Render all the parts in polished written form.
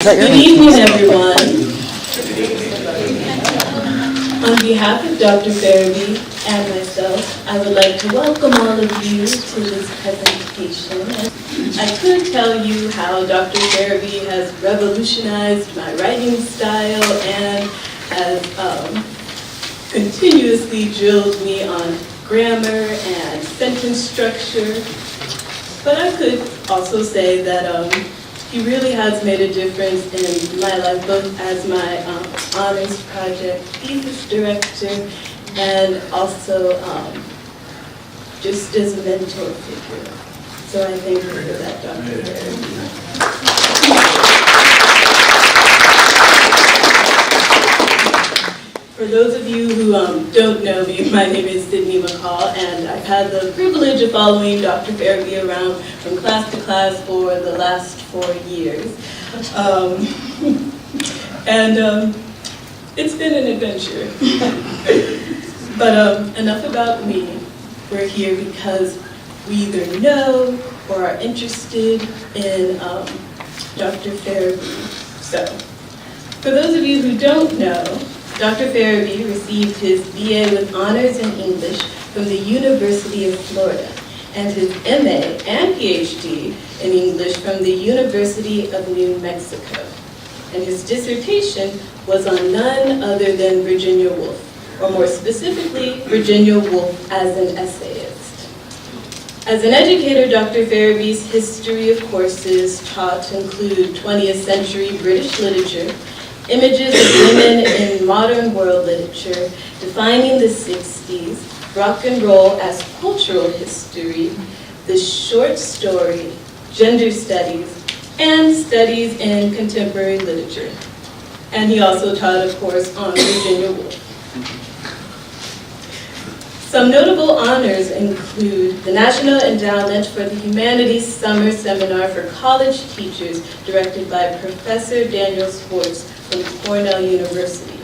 Good evening, everyone. On behalf of Dr. Ferebee and myself, I would like to welcome all of you to this presentation. I could tell you how Dr. Ferebee has revolutionized my writing style and has continuously drilled me on grammar and sentence structure. But I could also say that he really has made a difference in my life, both as my honors project thesis director and also just as a mentor figure. So I thank you for that, Dr. Ferebee. For those of you who don't know me, my name is Sydney McCall, and I've had the privilege of following Dr. Ferebee around from class to class for the last 4 years. It's been an adventure. But enough about me. We're here because we either know or are interested in Dr. Ferebee. So, for those of you who don't know, Dr. Ferebee received his BA with honors in English from the University of Florida and his MA and PhD in English from the University of New Mexico. And his dissertation was on none other than Virginia Woolf, or more specifically, Virginia Woolf as an essayist. As an educator, Dr. Ferebee's history of courses taught include 20th century British literature, images of women in modern world literature, defining the 60s, rock and roll as cultural history, the short story, gender studies, and studies in contemporary literature. And he also taught a course on Virginia Woolf. Some notable honors include the National Endowment for the Humanities Summer Seminar for College Teachers, directed by Professor Daniel Schwartz from Cornell University.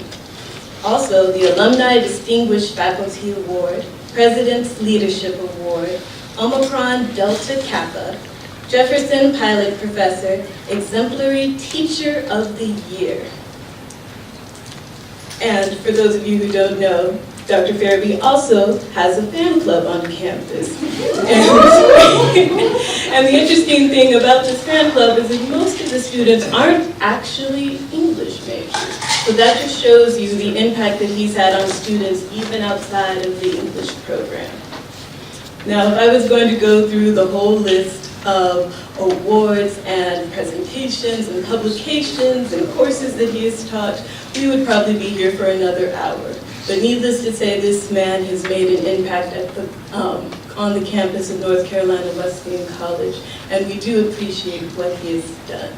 Also, the Alumni Distinguished Faculty Award, President's Leadership Award, Omicron Delta Kappa, Jefferson Pilot Professor, Exemplary Teacher of the Year. And for those of you who don't know, Dr. Ferebee also has a fan club on campus. And the interesting thing about this fan club is that most of the students aren't actually English majors. So that just shows you the impact that he's had on students even outside of the English program. Now, if I was going to go through the whole list of awards and presentations and publications and courses that he has taught, we would probably be here for another hour. But needless to say, this man has made an impact at on the campus of North Carolina Wesleyan College, and we do appreciate what he has done.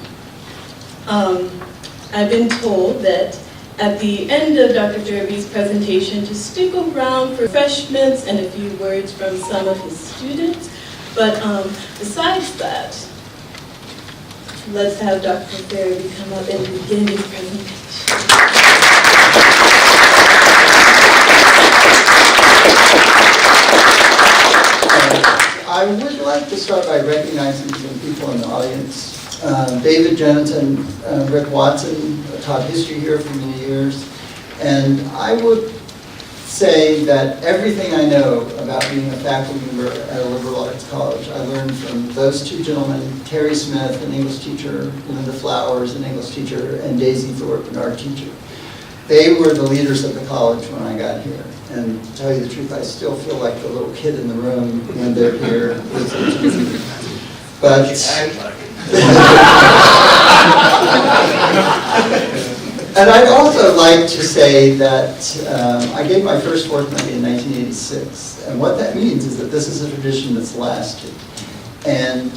I've been told that at the end of Dr. Ferebee's presentation to stick around for refreshments and a few words from some of his students. But besides that, let's have Dr. Ferebee come up and begin his presentation. I would like to start by recognizing some people in the audience. David Jones and Rick Watson taught history here for many years. And I would say that everything I know about being a faculty member at a liberal arts college, I learned from those two gentlemen, Terry Smith, an English teacher, Linda Flowers, an English teacher, and Daisy Thorpe, an art teacher. They were the leaders of the college when I got here. And to tell you the truth, I still feel like the little kid in the room when they're here. But and I'd also like to say that I gave my first Fourth Monday in 1986. And what that means is that this is a tradition that's lasted. And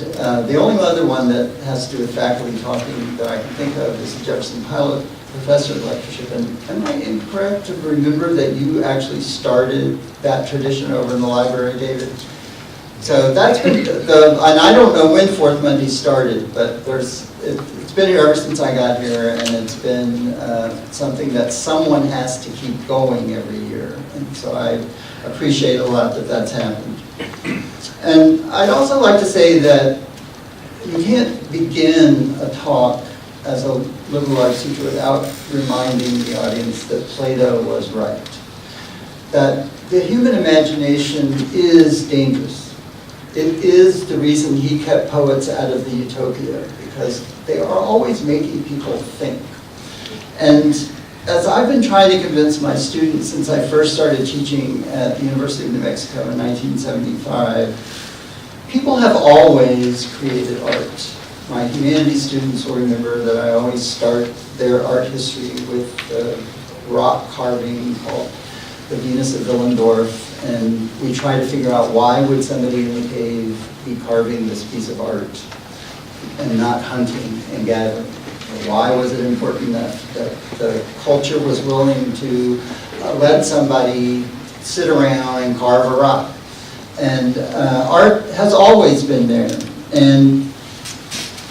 the only other one that has to do with faculty talking that I can think of is the Jefferson Pilot Professor of Lectureship. And am I incorrect to remember that you actually started that tradition over in the library, David? So that's been and I don't know when Fourth Monday started, but it's been here ever since I got here, and it's been something that someone has to keep going every year. And so I appreciate a lot that that's happened. And I'd also like to say that you can't begin a talk as a liberal arts teacher without reminding the audience that Plato was right. That the human imagination is dangerous. It is the reason he kept poets out of the utopia, because they are always making people think. And as I've been trying to convince my students since I first started teaching at the University of New Mexico in 1975, people have always created art. My humanities students will remember that I always start their art history with the rock carving called the Venus of Willendorf, and we try to figure out why would somebody in the cave be carving this piece of art and not hunting and gathering. Why was it important that the culture was willing to let somebody sit around and carve a rock? And art has always been there. And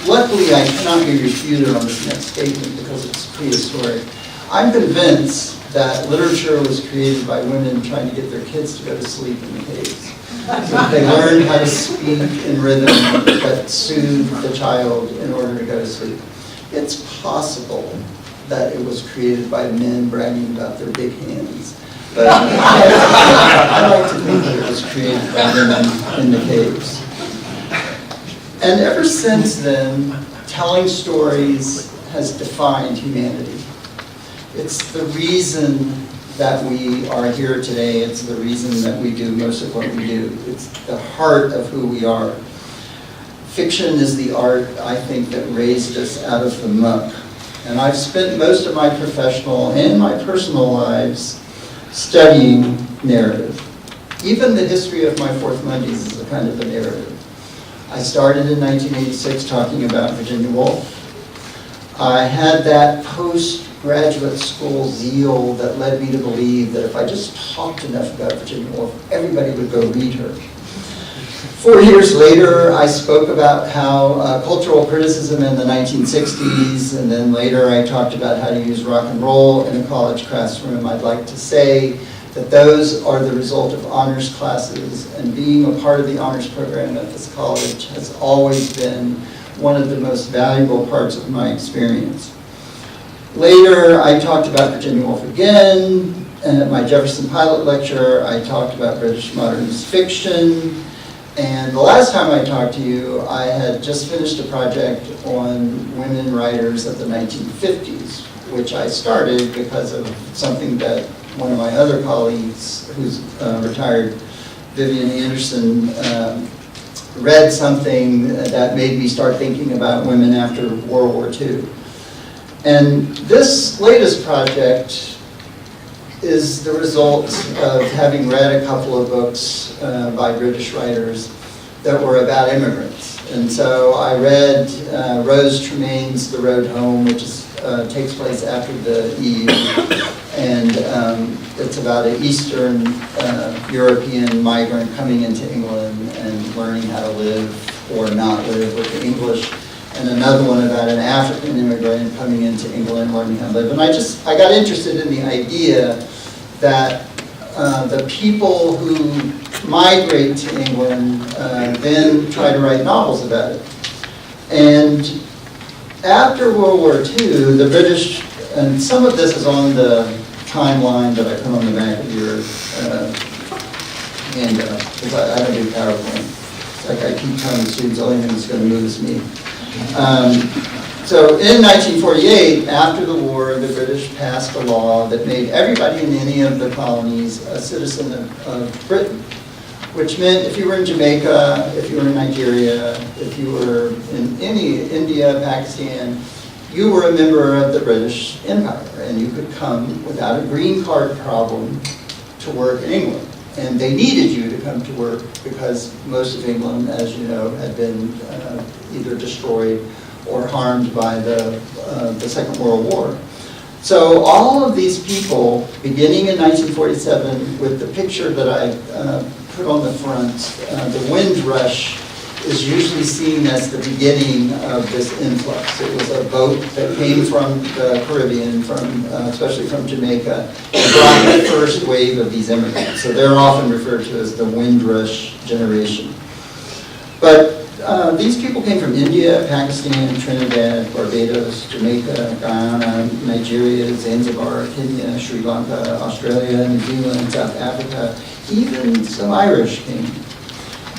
luckily, I cannot be refuted on this next statement because it's prehistoric. I'm convinced that literature was created by women trying to get their kids to go to sleep in the caves. So they learned how to speak in rhythm that soothed the child in order to go to sleep. It's possible that it was created by men bragging about their big hands. But I like to think that it was created by women in the caves. And ever since then, telling stories has defined humanity. It's the reason that we are here today. It's the reason that we do most of what we do. It's the heart of who we are. Fiction is the art, I think, that raised us out of the muck. And I've spent most of my professional and my personal lives studying narrative. Even the history of my Fourth Mondays is a kind of a narrative. I started in 1986 talking about Virginia Woolf. I had that postgraduate school zeal that led me to believe that if I just talked enough about Virginia Woolf, everybody would go read her. 4 years later, I spoke about how cultural criticism in the 1960s, and then later I talked about how to use rock and roll in a college classroom. I'd like to say that those are the result of honors classes, and being a part of the honors program at this college has always been one of the most valuable parts of my experience. Later, I talked about Virginia Woolf again, and at my Jefferson Pilot lecture, I talked about British modernist fiction. And the last time I talked to you, I had just finished a project on women writers of the 1950s, which I started because of something that one of my other colleagues, who's retired, Vivian Anderson, read something that made me start thinking about women after World War II. And this latest project is the result of having read a couple of books by British writers that were about immigrants. And so I read Rose Tremaine's The Road Home, which takes place after the EU. And it's about an Eastern European migrant coming into England and learning how to live or not live with the English. And another one about an African immigrant coming into England, learning how to live. And I got interested in the idea that the people who migrate to England then try to write novels about it. And after World War II, the British, and some of this is on the timeline that I put on the back of your handout, because I don't do PowerPoint. It's like I keep telling the students, the only thing that's going to move is me. So in 1948, after the war, the British passed a law that made everybody in any of the colonies a citizen of Britain, which meant if you were in Jamaica, if you were in Nigeria, if you were in India, Pakistan, you were a member of the British Empire, and you could come without a green card problem to work in England. And they needed you to come to work because most of England, as you know, had been either destroyed or harmed by the Second World War. So all of these people, beginning in 1947, with the picture that I put on the front, the Windrush is usually seen as the beginning of this influx. It was a boat that came from the Caribbean, especially from Jamaica, and brought the first wave of these immigrants. So they're often referred to as the Windrush generation. But these people came from India, Pakistan, Trinidad, Barbados, Jamaica, Guyana, Nigeria, Zanzibar, Kenya, Sri Lanka, Australia, New Zealand, South Africa, even some Irish came.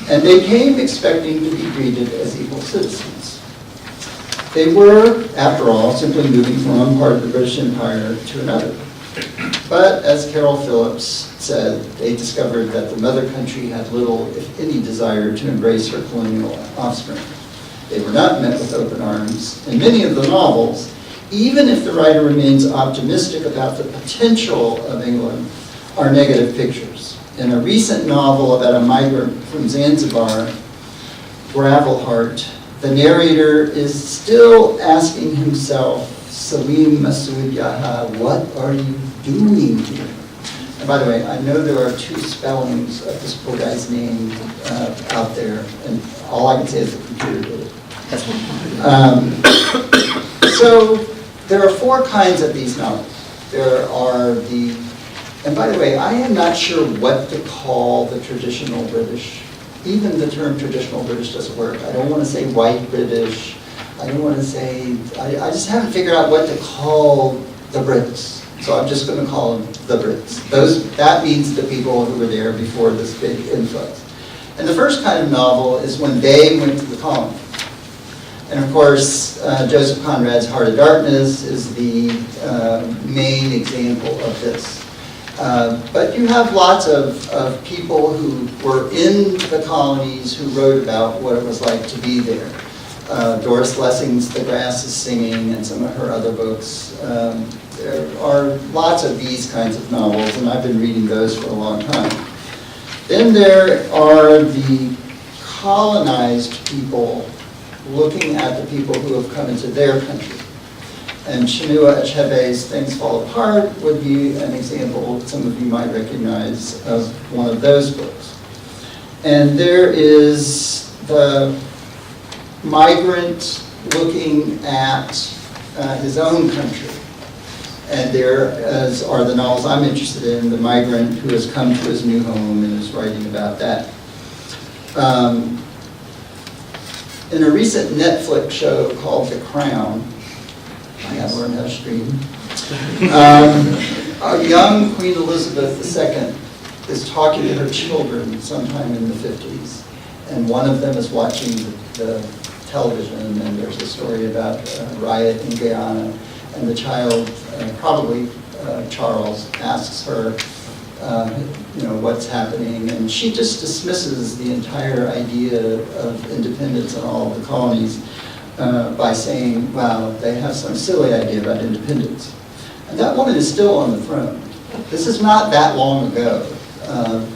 And they came expecting to be greeted as equal citizens. They were, after all, simply moving from one part of the British Empire to another. But as Carol Phillips said, they discovered that the mother country had little, if any, desire to embrace her colonial offspring. They were not met with open arms. In many of the novels, even if the writer remains optimistic about the potential of England, are negative pictures. In a recent novel about a migrant from Zanzibar, Gravelheart, the narrator is still asking himself, Salim Masood Yaha, what are you doing here? And by the way, I know there are two spellings of this poor guy's name out there, and all I can say is the computer did it. So there are four kinds of these novels. There are the, and by the way, I am not sure what to call the traditional British. Even the term traditional British doesn't work. I don't want to say white British. I don't want to say, I just haven't figured out what to call the Brits. So I'm just going to call them the Brits. That means the people who were there before this big influx. And the first kind of novel is when they went to the colony. And of course, Joseph Conrad's Heart of Darkness is the main example of this. But you have lots of people who were in the colonies who wrote about what it was like to be there. Doris Lessing's The Grass is Singing and some of her other books. There are lots of these kinds of novels, and I've been reading those for a long time. Then there are the colonized people looking at the people who have come into their country. And Chinua Achebe's Things Fall Apart would be an example some of you might recognize of one of those books. And there is the migrant looking at his own country. And there are the novels I'm interested in, the migrant who has come to his new home and is writing about that. In a recent Netflix show called The Crown, I gotta learn how to stream, a young Queen Elizabeth II is talking to her children sometime in the 50s. And one of them is watching the television, and there's a story about a riot in Guyana. And the child, probably Charles, asks her, what's happening. And she just dismisses the entire idea of independence in all of the colonies by saying, wow, they have some silly idea about independence. And that woman is still on the throne. This is not that long ago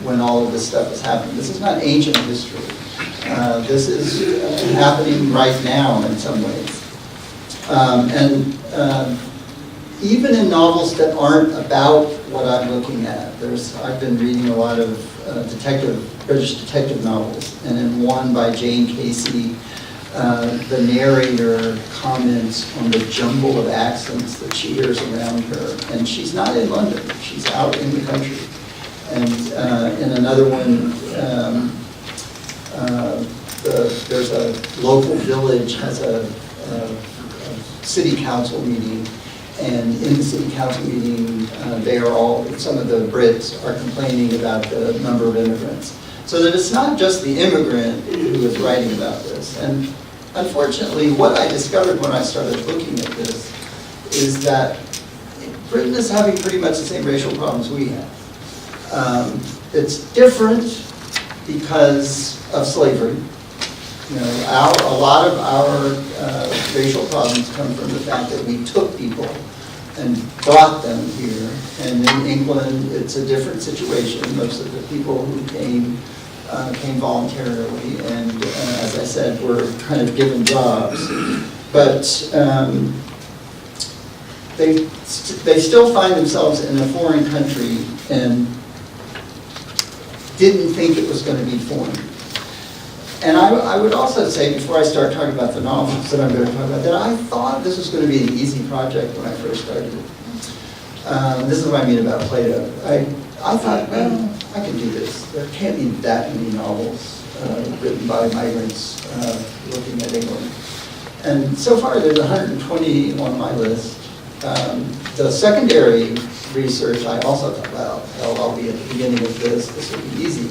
when all of this stuff is happening. This is not ancient history. This is happening right now in some ways. Even in novels that aren't about what I'm looking at, I've been reading a lot of British detective novels, and in one by Jane Casey, the narrator comments on the jumble of accents that she hears around her, and she's not in London, she's out in the country. And in another one, there's a local village has a city council meeting, and in the city council meeting, some of the Brits are complaining about the number of immigrants. So that it's not just the immigrant who is writing about this. And unfortunately, what I discovered when I started looking at this is that Britain is having pretty much the same racial problems we have. It's different because of slavery. A lot of our racial problems come from the fact that we took people and brought them here. And in England, it's a different situation. Most of the people who came voluntarily, and as I said, were kind of given jobs. But they still find themselves in a foreign country and didn't think it was going to be foreign. And I would also say, before I start talking about the novels that I'm going to talk about, that I thought this was going to be an easy project when I first started it. This is what I mean about Plato. I thought, well, I can do this. There can't be that many novels. written by migrants looking at England. And so far, there's 120 on my list. The secondary research, I also thought, well, hell, I'll be at the beginning of this will be easy.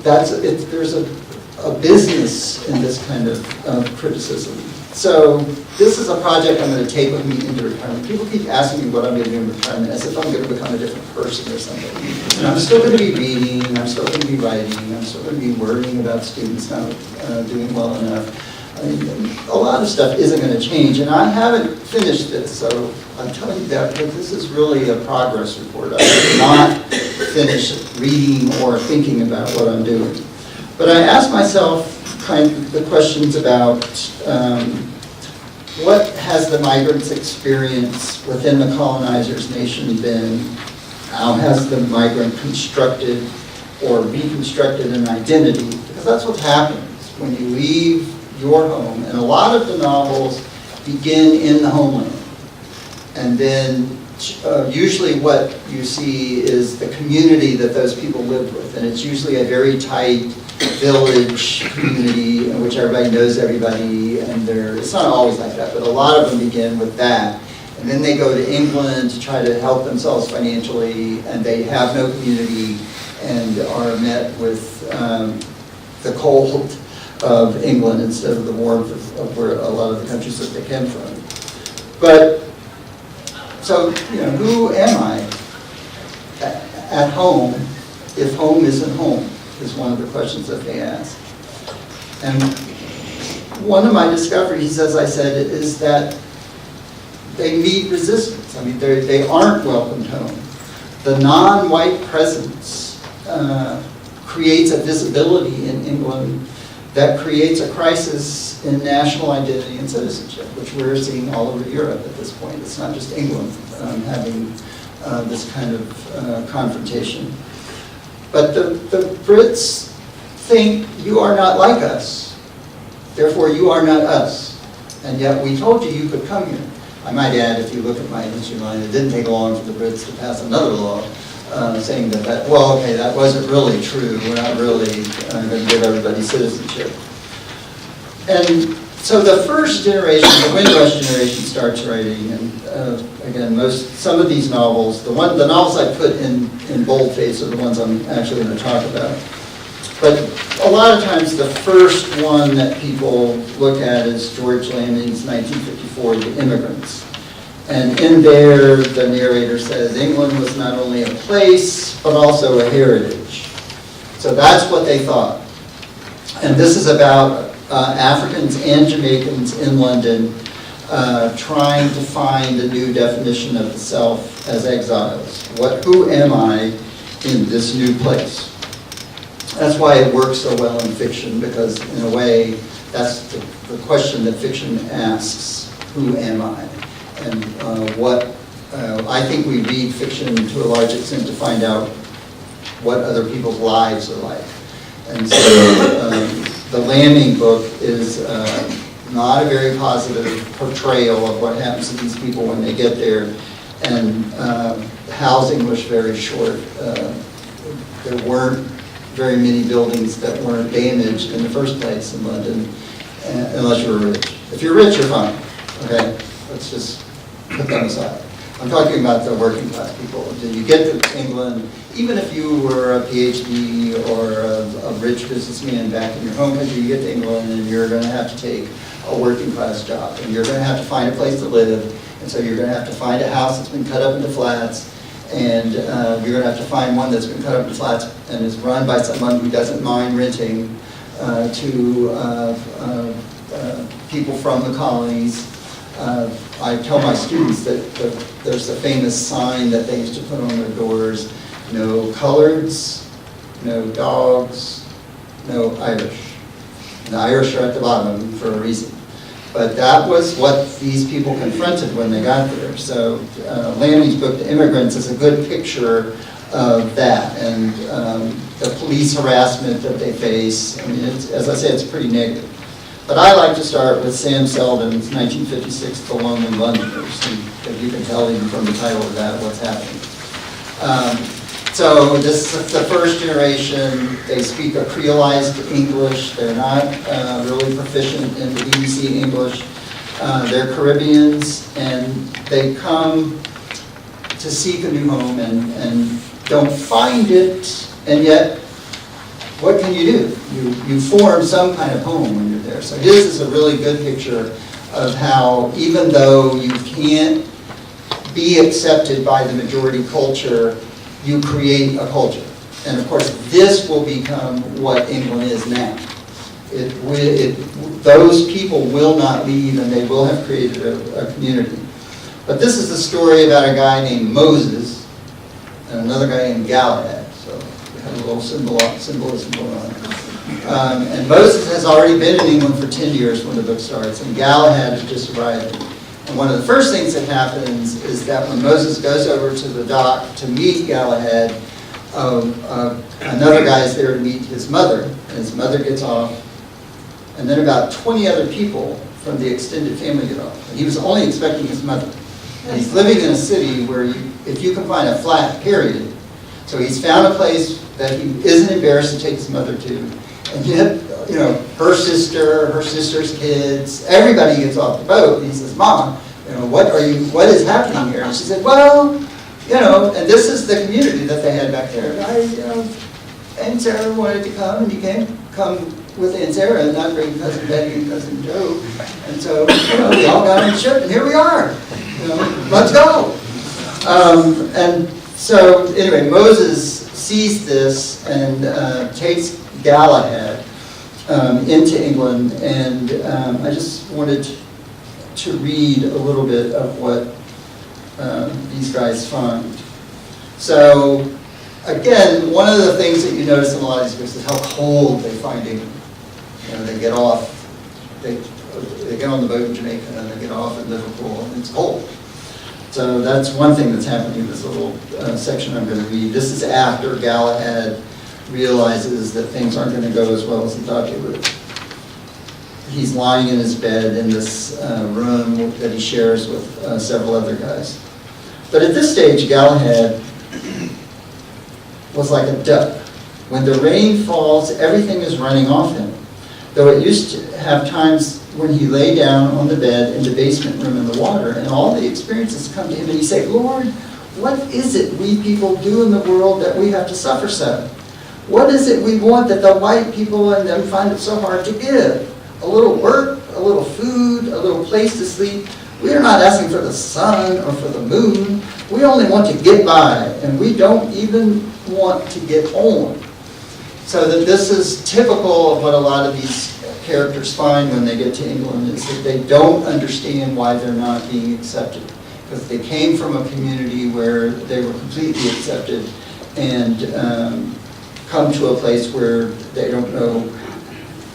There's a business in this kind of criticism. So this is a project I'm going to take with me into retirement. People keep asking me what I'm going to do in retirement as if I'm going to become a different person or something. And I'm still going to be reading, I'm still going to be writing, I'm still going to be worrying about students not doing well enough. I mean, a lot of stuff isn't going to change, and I haven't finished this, so I'm telling you that this is really a progress report. I have not finished reading or thinking about what I'm doing. But I asked myself kind of the questions about what has the migrants' experience within the colonizer's nation been? How has the migrant constructed or reconstructed an identity? Because that's what happens when you leave your home. And a lot of the novels begin in the homeland. And then usually what you see is the community that those people live with. And it's usually a very tight village community in which everybody knows everybody, and it's not always like that, but a lot of them begin with that. And then they go to England to try to help themselves financially, and they have no community and are met with the cold of England instead of the warmth of where a lot of the countries that they came from. But, so, who am I at home if home isn't home? Is one of the questions that they ask. And one of my discoveries, as I said, is that they meet resistance. I mean, they aren't welcomed home. The non-white presence creates a visibility in England that creates a crisis in national identity and citizenship, which we're seeing all over Europe at this point. It's not just England having this kind of confrontation. But the Brits think you are not like us, therefore you are not us. And yet we told you you could come here. I might add, if you look at my history line, it didn't take long for the Brits to pass another law saying that wasn't really true. We're not really going to give everybody citizenship. And so the first generation, the Windrush generation, starts writing, and again, some of these novels, the novels I put in boldface are the ones I'm actually going to talk about. But a lot of times the first one that people look at is George Lamming's 1954, The Immigrants. And in there, the narrator says, England was not only a place, but also a heritage. So that's what they thought. And this is about Africans and Jamaicans in London trying to find a new definition of the self as exiles. Who am I in this new place? That's why it works so well in fiction, because in a way, that's the question that fiction asks, who am I? And I think we read fiction to a large extent to find out what other people's lives are like. And so the Lamming book is not a very positive portrayal of what happens to these people when they get there. And housing was very short. There weren't very many buildings that weren't damaged in the first place in London, unless you were rich. If you're rich, you're fine. Okay, let's just put them aside. I'm talking about the working class people. You get to England, even if you were a PhD or a rich businessman back in your home country, you get to England and you're going to have to take a working class job. And you're going to have to find a place to live. And so you're going to have to find a house that's been cut up into flats. And you're going to have to find one that's been cut up into flats and is run by someone who doesn't mind renting to people from the colonies. I tell my students that there's a famous sign that they used to put on their doors: no coloreds, no dogs, no Irish. And the Irish are at the bottom for a reason. But that was what these people confronted when they got there. So Lamming's book, The Immigrants, is a good picture of that, and the police harassment that they face. I mean, as I say, it's pretty negative. But I like to start with Sam Selden's 1956, The Lonely Londoners, and you can tell even from the title of that what's happening. So this is the first generation. They speak a creolized English. They're not really proficient in the BBC English. They're Caribbeans, and they come to seek a new home and don't find it, and yet, what can you do? You form some kind of home when you're there. So his is a really good picture of how, even though you can't be accepted by the majority culture, you create a culture. And of course, this will become what England is now. Those people will not leave, and they will have created a community. But this is the story about a guy named Moses and another guy named Galahad. So we have a little symbolism going on. And Moses has already been in England for 10 years when the book starts, and Galahad has just arrived. And one of the first things that happens is that when Moses goes over to the dock to meet Galahad, another guy is there to meet his mother, and his mother gets off, and then about 20 other people from the extended family get off. And he was only expecting his mother. And he's living in a city where if you can find a flat, period. So he's found a place that he isn't embarrassed to take his mother to. And yet, her sister's kids, everybody gets off the boat. And he says, Mom, what is happening here? And she said, well, and this is the community that they had back there. Aunt Sarah wanted to come, and you can't come with Aunt Sarah and not bring Cousin Betty and Cousin Joe. And so, we all got on the ship, and here we are. Let's go. And so, anyway, Moses sees this and takes Galahad into England, and I just wanted to read a little bit of what these guys find. So, again, one of the things that you notice in a lot of these books is how cold they find England. They get off, they get on the boat in Jamaica, and they get off in Liverpool, and it's cold. So that's one thing that's happening in this little section I'm going to read. This is after Galahad realizes that things aren't going to go as well as he thought they would. He's lying in his bed in this room that he shares with several other guys. But at this stage, Galahad was like a duck. When the rain falls, everything is running off him. Though it used to have times when he lay down on the bed in the basement room in the water, and all the experiences come to him, and he say, Lord, what is it we people do in the world that we have to suffer so? What is it we want that the white people and them find it so hard to give? A little work, a little food, a little place to sleep. We are not asking for the sun or for the moon. We only want to get by, and we don't even want to get on. So that this is typical of what a lot of these characters find when they get to England, is that they don't understand why they're not being accepted. Because they came from a community where they were completely accepted, and come to a place where they don't know,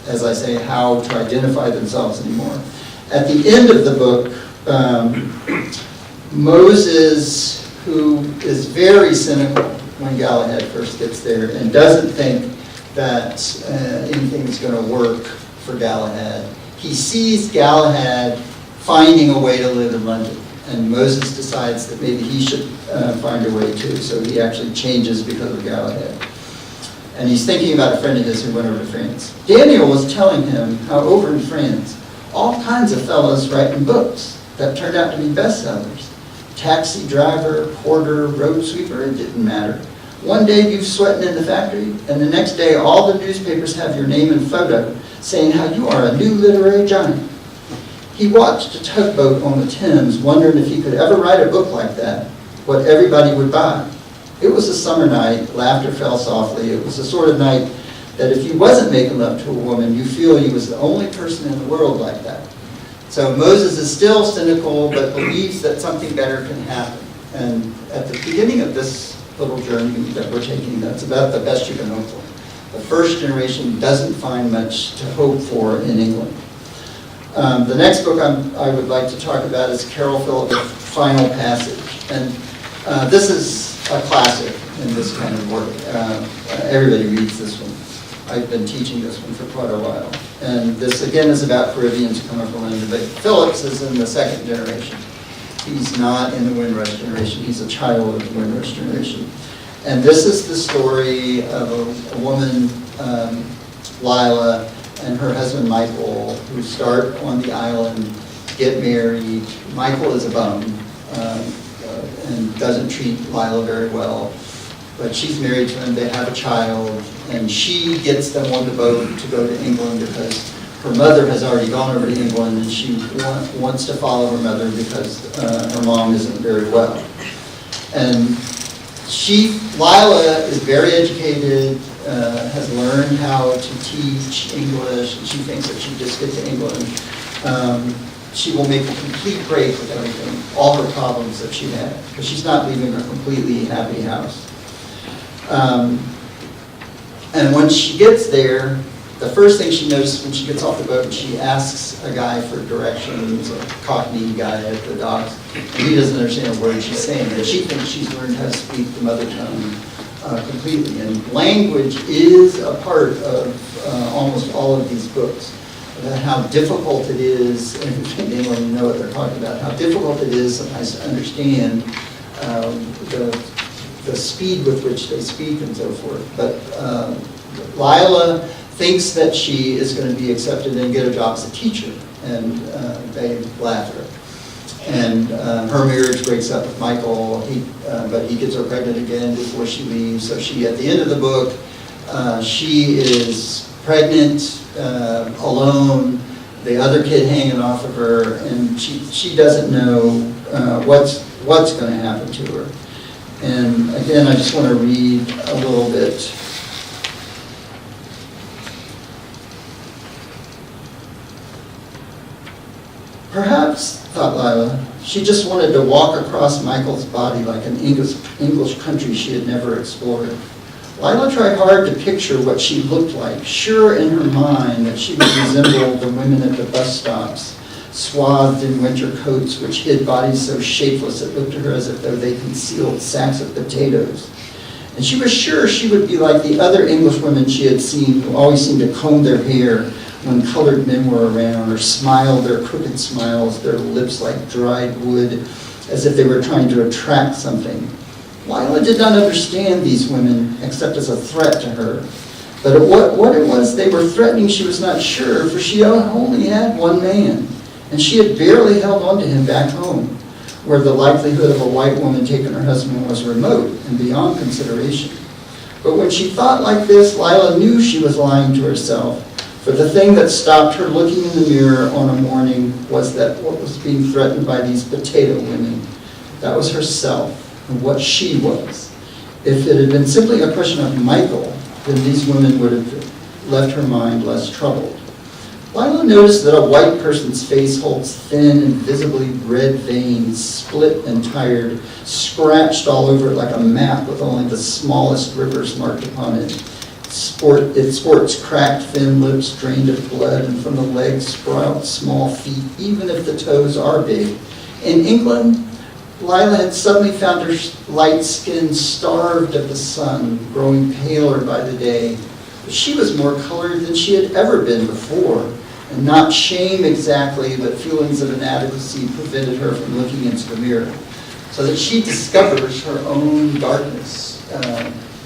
as I say, how to identify themselves anymore. At the end of the book, Moses, who is very cynical when Galahad first gets there and doesn't think that anything's going to work for Galahad, he sees Galahad finding a way to live in London. And Moses decides that maybe he should find a way too. So he actually changes because of Galahad. And he's thinking about a friend of his who went over to France. Daniel was telling him how over in France, all kinds of fellows writing books that turned out to be bestsellers. Taxi driver, porter, road sweeper, it didn't matter. One day you're sweating in the factory, and the next day all the newspapers have your name and photo saying how you are a new literary giant. He watched a tugboat on the Thames, wondering if he could ever write a book like that, what everybody would buy. It was a summer night, laughter fell softly. It was the sort of night that if you wasn't making love to a woman, you feel you was the only person in the world like that. So Moses is still cynical, but believes that something better can happen. And at the beginning of this little journey that we're taking, that's about the best you can hope for. The first generation doesn't find much to hope for in England. The next book I would like to talk about is Carol Phillips' Final Passage. And this is a classic in this kind of work. Everybody reads this one. I've been teaching this one for quite a while. And this, again, is about Caribbeans who come up from London. But Phillips is in the second generation. He's not in the Windrush generation. He's a child of the Windrush generation. And this is the story of a woman, Lila, and her husband Michael, who start on the island, get married. Michael is a bum and doesn't treat Lila very well, but she's married to him, they have a child, and she gets them on the boat to go to England because her mother has already gone over to England and she wants to follow her mother because her mom isn't very well. And Lila is very educated, has learned how to teach English, and she thinks that she just gets to England. She will make a complete break with everything, all her problems that she had, because she's not leaving her completely happy house. And when she gets there, the first thing she notices when she gets off the boat, she asks a guy for directions, a Cockney guy at the docks, and he doesn't understand a word she's saying, and she thinks she's learned how to speak the mother tongue completely. And language is a part of almost all of these books, about how difficult it is, and if you're in England, you know what they're talking about, how difficult it is sometimes to understand the speed with which they speak and so forth. But Lila thinks that she is going to be accepted and get a job as a teacher, and they laugh at her. And her marriage breaks up with Michael, but he gets her pregnant again before she leaves. So she, at the end of the book, she is pregnant, alone, the other kid hanging off of her, and she doesn't know what's going to happen to her. And again, I just want to read a little bit. Perhaps, thought Lila, she just wanted to walk across Michael's body like an English country she had never explored. Lila tried hard to picture what she looked like, sure in her mind that she would resemble the women at the bus stops, swathed in winter coats which hid bodies so shapeless it looked to her as if though they concealed sacks of potatoes. And she was sure she would be like the other English women she had seen, who always seemed to comb their hair when colored men were around, or smiled their crooked smiles, their lips like dried wood, as if they were trying to attract something. Lila did not understand these women except as a threat to her. But what it was they were threatening, she was not sure, for she only had one man, and she had barely held on to him back home, where the likelihood of a white woman taking her husband was remote and beyond consideration. But when she thought like this, Lila knew she was lying to herself, for the thing that stopped her looking in the mirror on a morning was that what was being threatened by these potato women, that was herself and what she was. If it had been simply a question of Michael, then these women would have left her mind less troubled. Lila noticed that a white person's face holds thin and visibly red veins, split and tired, scratched all over it like a map with only the smallest rivers marked upon it. It sports cracked, thin lips drained of blood, and from the legs sprout small feet, even if the toes are big. In England, Lila had suddenly found her light skin starved of the sun, growing paler by the day. But she was more colored than she had ever been before, and not shame exactly, but feelings of inadequacy prevented her from looking into the mirror. So that she discovers her own darkness,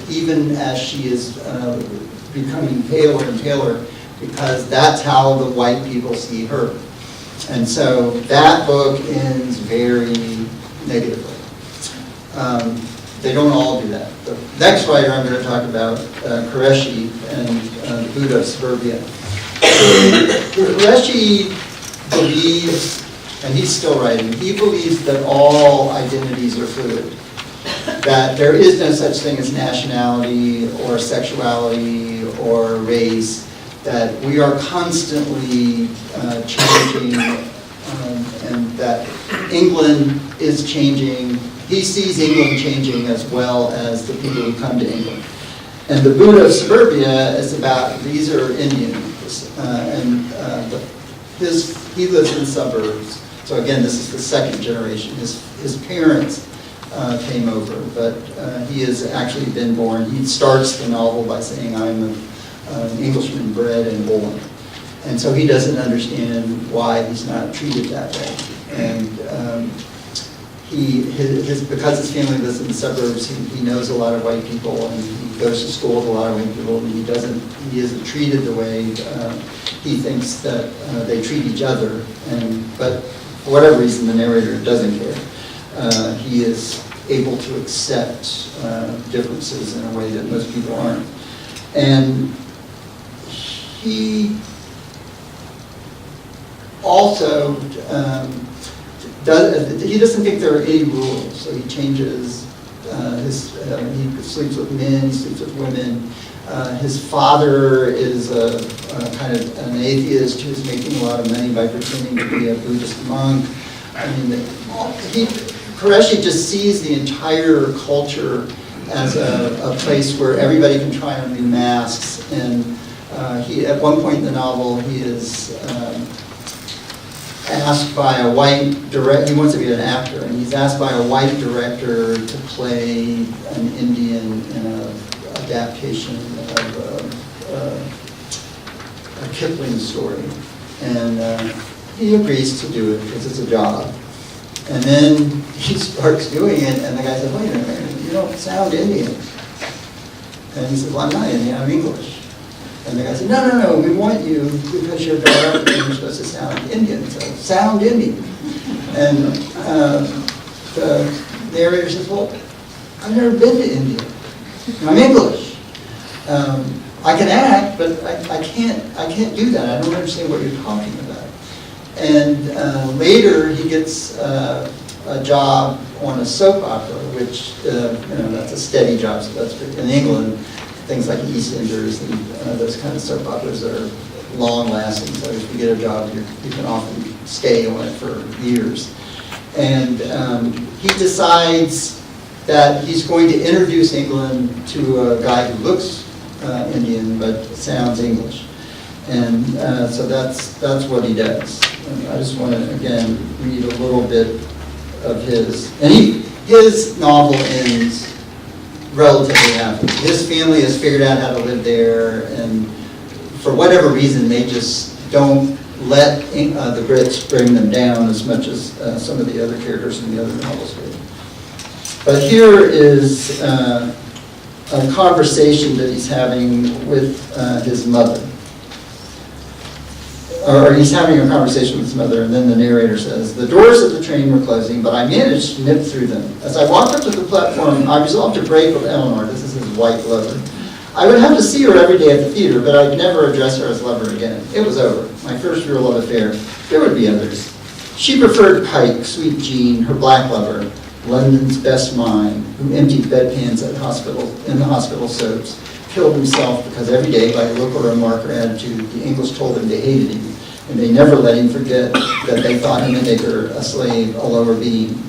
even as she is becoming paler and paler, because that's how the white people see her. And so that book ends very negatively. They don't all do that. The next writer I'm going to talk about, Qureshi and the Buddha of Suburbia. Qureshi believes, and he's still writing, he believes that all identities are fluid. That there is no such thing as nationality or sexuality or race, that we are constantly changing, and that England is changing. He sees England changing as well as the people who come to England. And the Buddha of Suburbia is about, these are Indians, he lives in the suburbs. So again, this is the second generation. His parents came over, but he has actually been born. He starts the novel by saying, I'm an Englishman bred and born. And so he doesn't understand why he's not treated that way. And because his family lives in the suburbs, he knows a lot of white people, and he goes to school with a lot of white people, and he isn't treated the way he thinks that they treat each other. But for whatever reason, the narrator doesn't care. He is able to accept differences in a way that most people aren't. And he also he doesn't think there are any rules, so he changes he sleeps with men, he sleeps with women. His father is a kind of an atheist who's making a lot of money by pretending to be a Buddhist monk. I mean, Qureshi just sees the entire culture as a place where everybody can try on new masks, and at one point in the novel, he is asked by a white director, he wants to be an actor, and he's asked by a white director to play an Indian in an adaptation of a Kipling story. And he agrees to do it because it's a job. And then he starts doing it, and the guy says, wait a minute, you don't sound Indian. And he says, well, I'm not Indian, I'm English. And the guy said, no, we want you because you're brought up and you're supposed to sound Indian, so sound Indian. And the narrator says, well, I've never been to India. I'm English. I can act, but I can't do that. I don't understand what you're talking about. And later he gets a job on a soap opera, which, that's a steady job, so that's good. In England, things like EastEnders and those kind of soap operas that are long-lasting. So if you get a job, you can often stay on it for years. And he decides that he's going to introduce England to a guy who looks Indian but sounds English. And so that's what he does. And I just want to, again, read a little bit of his. And his novel ends relatively happy. His family has figured out how to live there, and for whatever reason, they just don't let the Brits bring them down as much as some of the other characters in the other novels do. But here is a conversation that he's having with his mother. Or he's having a conversation with his mother, and then the narrator says, the doors of the train were closing, but I managed to nip through them. As I walked up to the platform, I resolved to break with Eleanor, this is his white lover. I would have to see her every day at the theater, but I'd never address her as lover again. It was over, my first real love affair. There would be others. She preferred Pike, Sweet Jean, her black lover, London's best mine, who emptied bedpans in the hospital soaps, killed himself because every day, by look or remark or attitude, the English told him they hated him, and they never let him forget that they thought him a nigger, a slave, a lower being.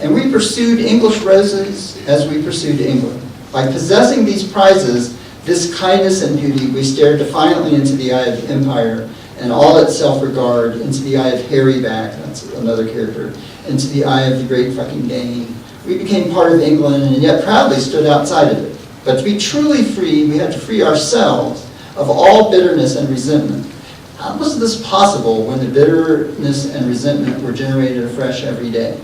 And we pursued English roses as we pursued England. By possessing these prizes, this kindness and beauty, we stared defiantly into the eye of the empire and all its self-regard, into the eye of Harry Back, that's another character, into the eye of the great fucking Dane. We became part of England and yet proudly stood outside of it. But to be truly free, we had to free ourselves of all bitterness and resentment. How was this possible when the bitterness and resentment were generated afresh every day?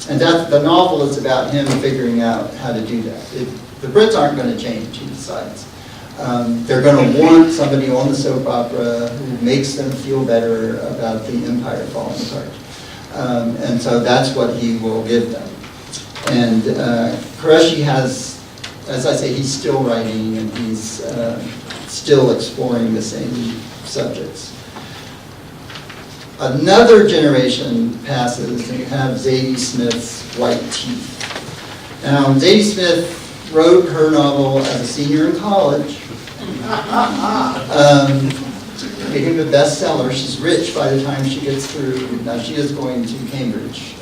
And that the novel is about him figuring out how to do that. The Brits aren't going to change, he decides. They're going to want somebody on the soap opera who makes them feel better about the empire falling apart. And so that's what he will give them. And Qureshi has, as I say, he's still writing and he's still exploring the same subjects. Another generation passes and you have Zadie Smith's White Teeth. Now, Zadie Smith wrote her novel as a senior in college. Became a bestseller. She's rich by the time she gets through. Now she is going to Cambridge,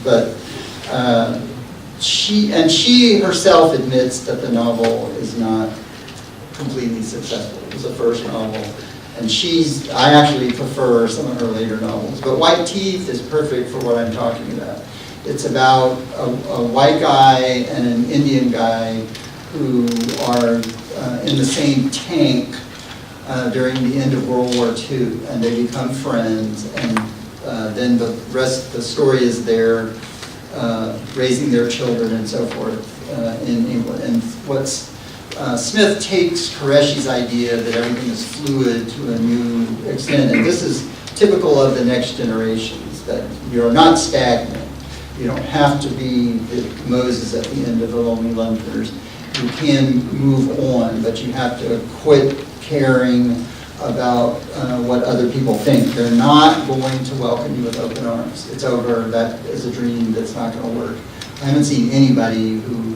but she herself admits that the novel is not completely successful. It was the first novel, and I actually prefer some of her later novels. But White Teeth is perfect for what I'm talking about. It's about a white guy and an Indian guy who are in the same tank during the end of World War II, and they become friends, and then the rest of the story is their raising their children and so forth in England. And Smith takes Qureshi's idea that everything is fluid to a new extent, and this is typical of the next generations, that you're not stagnant. You don't have to be Moses at the end of the Lonely Londoners. You can move on, but you have to quit caring about what other people think. They're not going to welcome you with open arms. It's over. That is a dream that's not going to work. I haven't seen anybody who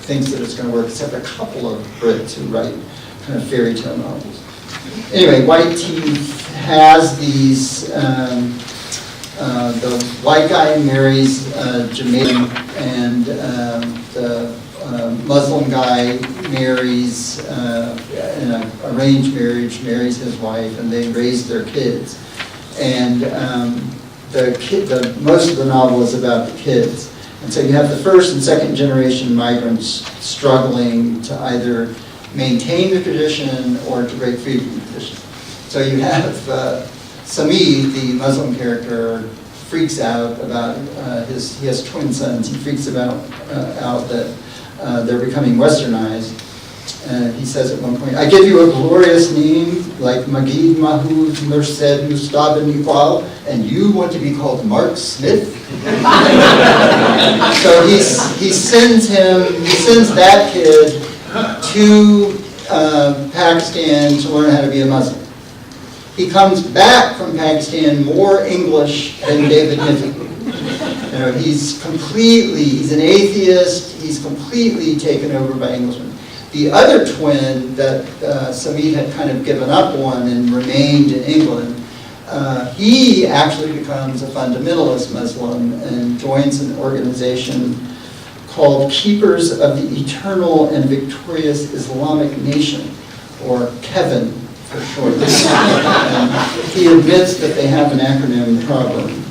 thinks that it's going to work, except a couple of Brits who write kind of fairy tale novels. Anyway, White Teeth has these, the white guy marries Jamaican, and the Muslim guy marries, in an arranged marriage, marries his wife, and they raise their kids. And most of the novel is about the kids. And so you have the first and second generation migrants struggling to either maintain the tradition or to break free from the tradition. So you have Samid, the Muslim character, freaks out about he has twin sons. He freaks out that they're becoming westernized. And he says at one point, "I give you a glorious name like Magid, Mahmoud, Merced, Mustab, and Iqbal, and you want to be called Mark Smith?" So he sends that kid to Pakistan to learn how to be a Muslim. He comes back from Pakistan more English than David Niven. You know, he's an atheist. He's completely taken over by Englishmen. The other twin that Samid had kind of given up on and remained in England, he actually becomes a fundamentalist Muslim and joins an organization called Keepers of the Eternal and Victorious Islamic Nation, or KEVIN for short. And he admits that they have an acronym problem.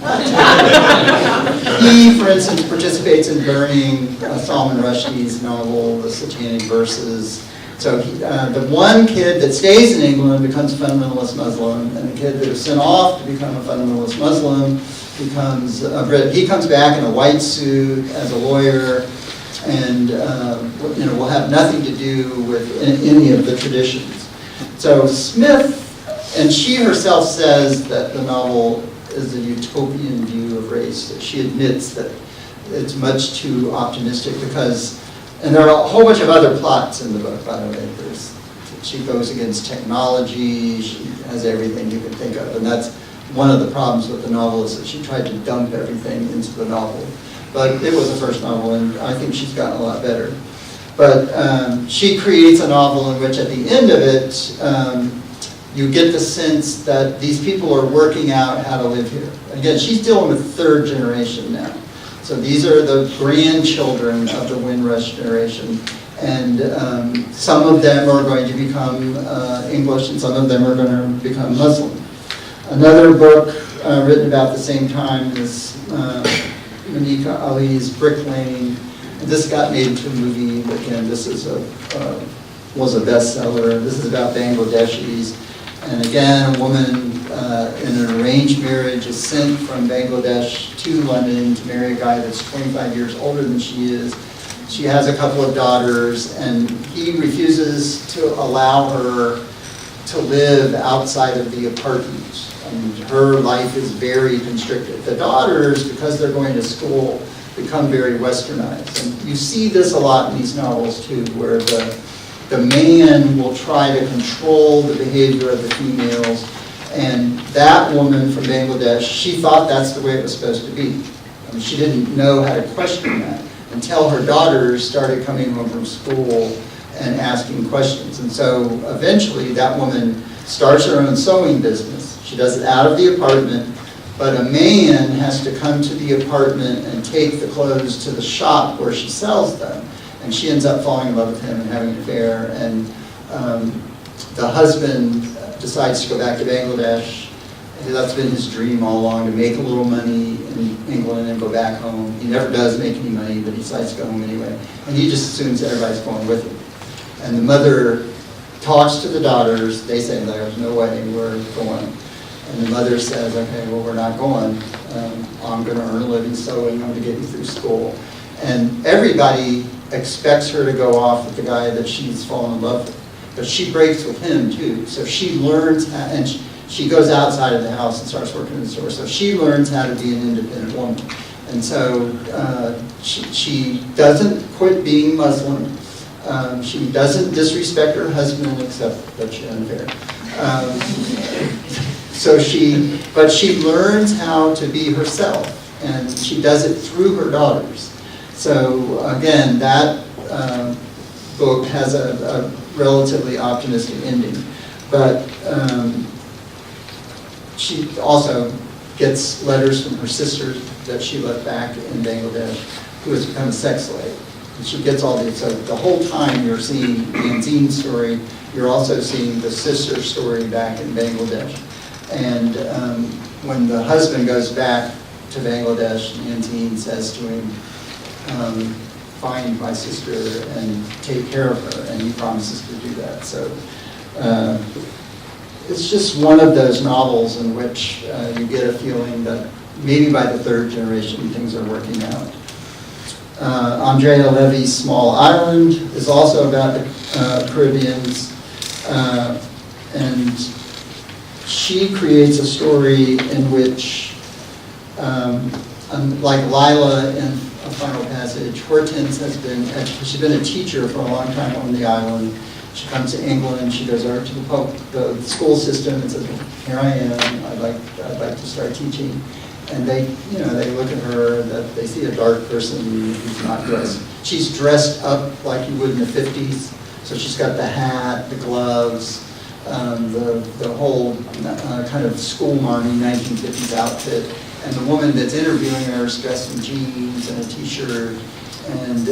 He, for instance, participates in burning Salman Rushdie's novel, The Satanic Verses. So the one kid that stays in England becomes a fundamentalist Muslim, and the kid that is sent off to become a fundamentalist Muslim becomes a Brit. He comes back in a white suit as a lawyer, and will have nothing to do with any of the traditions. So Smith, and she herself says that the novel is a utopian view of race, that she admits that it's much too optimistic because, and there are a whole bunch of other plots in the book, by the way. She goes against technology, she has everything you can think of, and that's one of the problems with the novel, is that she tried to dump everything into the novel. But it was the first novel, and I think she's gotten a lot better. But she creates a novel in which at the end of it, you get the sense that these people are working out how to live here. Again, she's dealing with third generation now. So these are the grandchildren of the Windrush generation. And some of them are going to become English, and some of them are going to become Muslim. Another book written about the same time is Monica Ali's Brick Lane. This got made into a movie. Again, this is was a bestseller. This is about Bangladeshis. And again, a woman in an arranged marriage is sent from Bangladesh to London to marry a guy that's 25 years older than she is. She has a couple of daughters, and he refuses to allow her to live outside of the apartment. And her life is very constricted. The daughters, because they're going to school, become very westernized. And you see this a lot in these novels too, where the man will try to control the behavior of the females. And that woman from Bangladesh, she thought that's the way it was supposed to be. I mean, she didn't know how to question that until her daughters started coming home from school and asking questions. And so eventually that woman starts her own sewing business. She does it out of the apartment, but a man has to come to the apartment and take the clothes to the shop where she sells them. And she ends up falling in love with him and having an affair. And the husband decides to go back to Bangladesh. That's been his dream all along, to make a little money in England and go back home. He never does make any money, but he decides to go home anyway. And he just assumes everybody's going with him. And the mother talks to the daughters. They say, there's no way we're going. And the mother says, okay, well, we're not going. I'm going to earn a living sewing, I'm going to get you through school. And everybody expects her to go off with the guy that she's fallen in love with. But she breaks with him too. So she learns, and she goes outside of the house and starts working in the store. So she learns how to be an independent woman. And so she doesn't quit being Muslim. She doesn't disrespect her husband, except that she had an affair. But she learns how to be herself, and she does it through her daughters. So again, that book has a relatively optimistic ending, but she also gets letters from her sister that she left back in Bangladesh, who has become a sex slave. And she gets all these, so the whole time you're seeing Nanzine's story, you're also seeing the sister's story back in Bangladesh. And when the husband goes back to Bangladesh, Nanzine says to him, find my sister and take care of her, and he promises to do that. So it's just one of those novels in which you get a feeling that maybe by the third generation things are working out. Andrea Levy's Small Island is also about the Caribbeans, and she creates a story in which, like Lila in A Final Passage, Hortense she's been a teacher for a long time on the island. She comes to England, she goes over to the school system and says, here I am, I'd like to start teaching. And they look at her, that they see a dark person who's not dressed. She's dressed up like you would in the 50s. So she's got the hat, the gloves, the whole kind of school marmy 1950s outfit. And the woman that's interviewing her is dressed in jeans and a t-shirt. And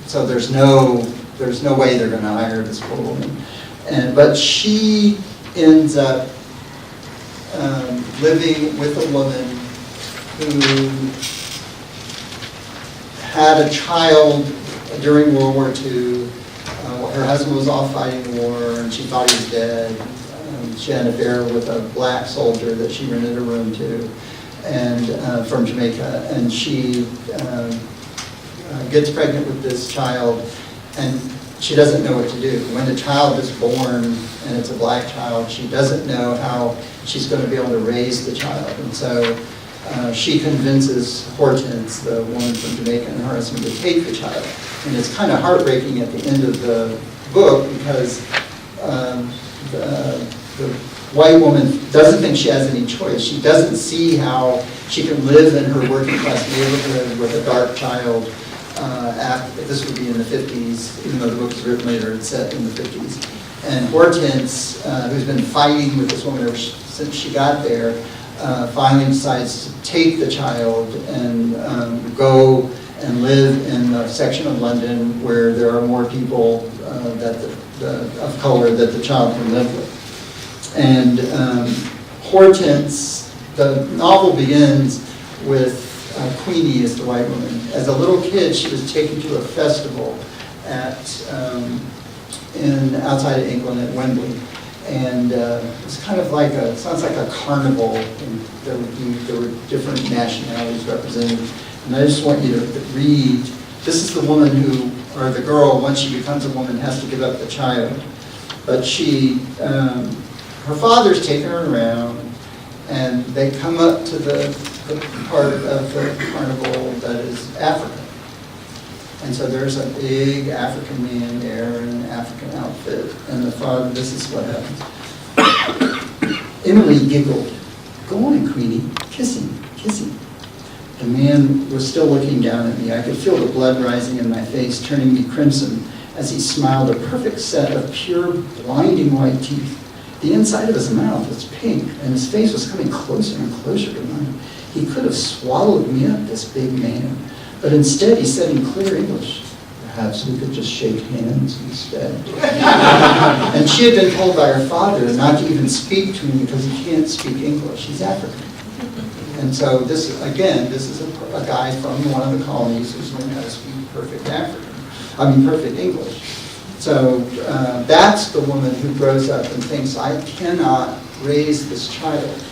so there's no way they're going to hire this poor woman. But she ends up living with a woman who had a child during World War II. Her husband was off fighting the war, and she thought he was dead. She had an affair with a black soldier that she rented a room to, and from Jamaica. And she gets pregnant with this child, and she doesn't know what to do. When the child is born, and it's a black child, she doesn't know how she's going to be able to raise the child. And so she convinces Hortense, the woman from Jamaica, and her husband to take the child. And it's kind of heartbreaking at the end of the book because the white woman doesn't think she has any choice. She doesn't see how she can live in her working class neighborhood with a dark child. This would be in the 50s, even though the book is written later, it's set in the 50s. And Hortense, who's been fighting with this woman ever since she got there, finally decides to take the child and go and live in a section of London where there are more people of color that the child can live with. And Hortense, the novel begins with Queenie as the white woman. As a little kid, she was taken to a festival outside of England at Wembley. And it's kind of like sounds like a carnival, and there were different nationalities represented. And I just want you to read, this is the woman or the girl, once she becomes a woman, has to give up the child. But her father's taking her around, and they come up to the part of the carnival that is Africa. And so there's a big African man there in an African outfit, and the father, this is what happens. Emily giggled. Go on, Queenie, kiss him, kiss him. The man was still looking down at me. I could feel the blood rising in my face, turning me crimson as he smiled, a perfect set of pure, blinding white teeth. The inside of his mouth was pink, and his face was coming closer and closer to mine. He could have swallowed me up, this big man. But instead, he said in clear English, perhaps we could just shake hands instead. And she had been told by her father not to even speak to him because he can't speak English. He's African. And so this is a guy from one of the colonies who's learned how to speak perfect English. So that's the woman who grows up and thinks, I cannot raise this child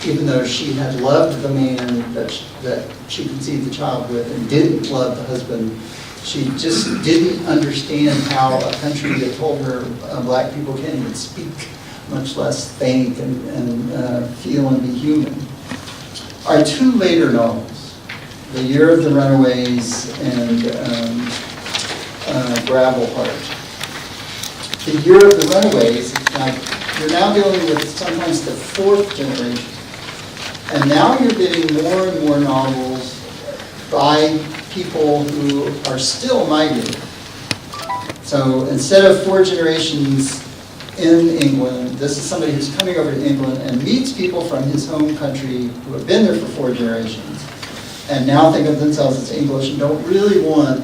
even though she had loved the man that she conceived the child with and didn't love the husband, she just didn't understand how a country that told her black people can't even speak, much less think and feel and be human. Our two later novels, The Year of the Runaways and Gravel Heart. The Year of the Runaways, you're now dealing with sometimes the fourth generation. And now you're getting more and more novels by people who are still migrating. So instead of 4 generations in England, this is somebody who's coming over to England and meets people from his home country who have been there for 4 generations and now think of themselves as English and don't really want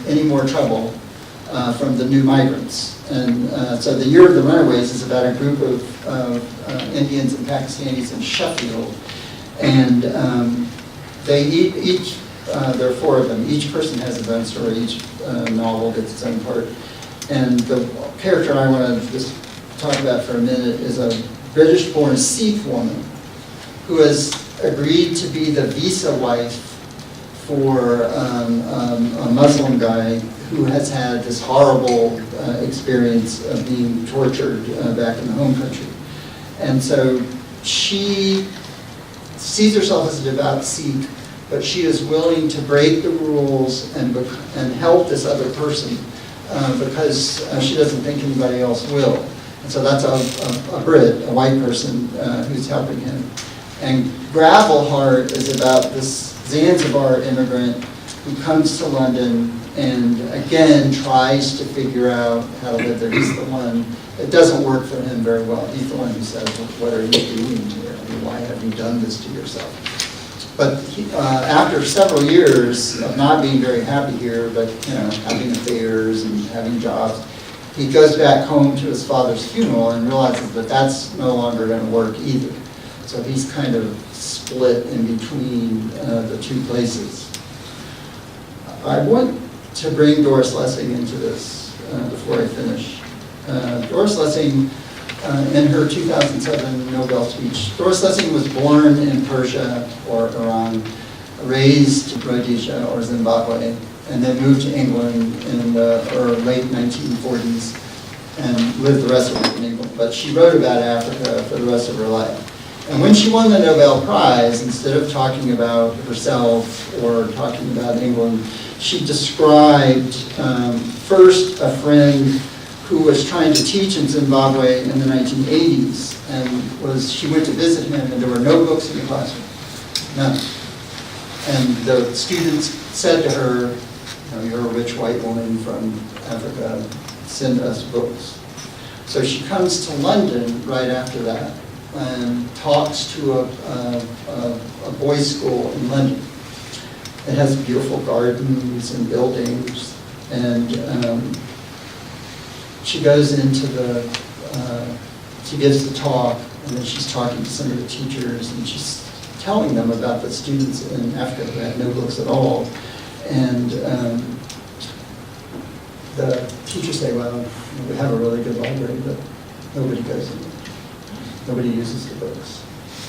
any more trouble from the new migrants. And so The Year of the Runaways is about a group of Indians and Pakistanis in Sheffield. And they each there are 4 of them. Each person has its own story. Each novel gets its own part. And the character I want to just talk about for a minute is a British-born Sikh woman who has agreed to be the visa wife for a Muslim guy who has had this horrible experience of being tortured back in the home country. And so she sees herself as a devout Sikh, but she is willing to break the rules and help this other person because she doesn't think anybody else will. And so that's a Brit, a white person who's helping him. And Gravel Heart is about this Zanzibar immigrant who comes to London and again tries to figure out how to live there. He's the one, it doesn't work for him very well. He's the one who says, what are you doing here? I mean, why have you done this to yourself? But after several years of not being very happy here, but having affairs and having jobs, he goes back home to his father's funeral and realizes that that's no longer going to work either. So he's kind of split in between the 2 places. I want to bring Doris Lessing into this before I finish. Doris Lessing, in her 2007 Nobel speech, Doris Lessing was born in Persia or Iran, raised in Rhodesia or Zimbabwe, and then moved to England in the late 1940s and lived the rest of her life in England. But she wrote about Africa for the rest of her life. And when she won the Nobel Prize, instead of talking about herself or talking about England, she described first a friend who was trying to teach in Zimbabwe in the 1980s, and she went to visit him, and there were no books in the classroom, none. And the students said to her, you're a rich white woman from Africa, send us books. So she comes to London right after that and talks to a boys' school in London. It has beautiful gardens and buildings, and she goes into she gives the talk, and then she's talking to some of the teachers, and she's telling them about the students in Africa who had no books at all. And the teachers say, well, we have a really good library, but nobody goes in. Nobody uses the books.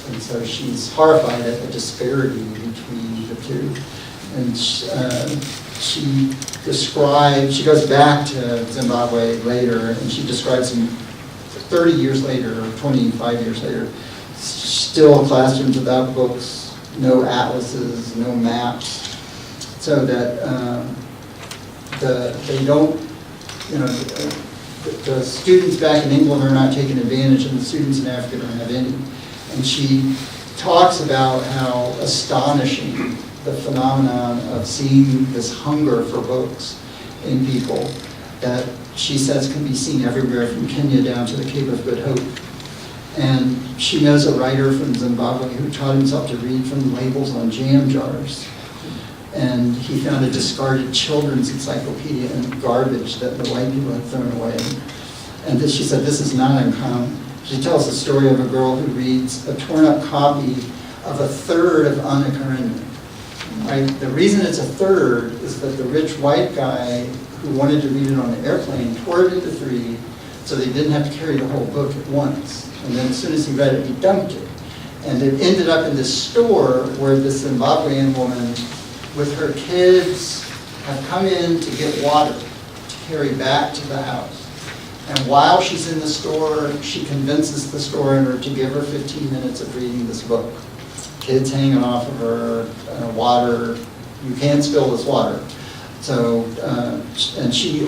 And so she's horrified at the disparity between the 2. And she goes back to Zimbabwe later, and she describes him 30 years later, or 25 years later, still classrooms without books, no atlases, no maps, so that they don't, the students back in England are not taking advantage, and the students in Africa don't have any. And she talks about how astonishing the phenomenon of seeing this hunger for books in people that she says can be seen everywhere from Kenya down to the Cape of Good Hope. And she knows a writer from Zimbabwe who taught himself to read from labels on jam jars. And he found a discarded children's encyclopedia in garbage that the white people had thrown away. And she said, this is not uncommon. She tells the story of a girl who reads a torn-up copy of a third of Anna Karenina. The reason it's a third is that the rich white guy who wanted to read it on the airplane tore it into 3 so they didn't have to carry the whole book at once. And then as soon as he read it, he dumped it. And it ended up in this store where this Zimbabwean woman with her kids have come in to get water to carry back to the house. And while she's in the store, she convinces the store owner to give her 15 minutes of reading this book. Kids hanging off of her, water, you can't spill this water. So, and she,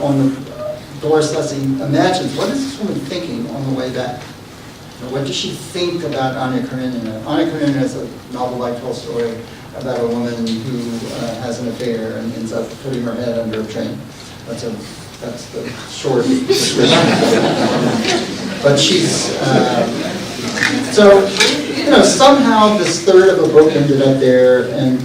Doris Lessing imagines, what is this woman thinking on the way back? What does she think about Anna Karenina? Anna Karenina is a novel by Tolstoy about a woman who has an affair and ends up putting her head under a train. That's the short description. But she's, so, somehow this third of a book ended up there, and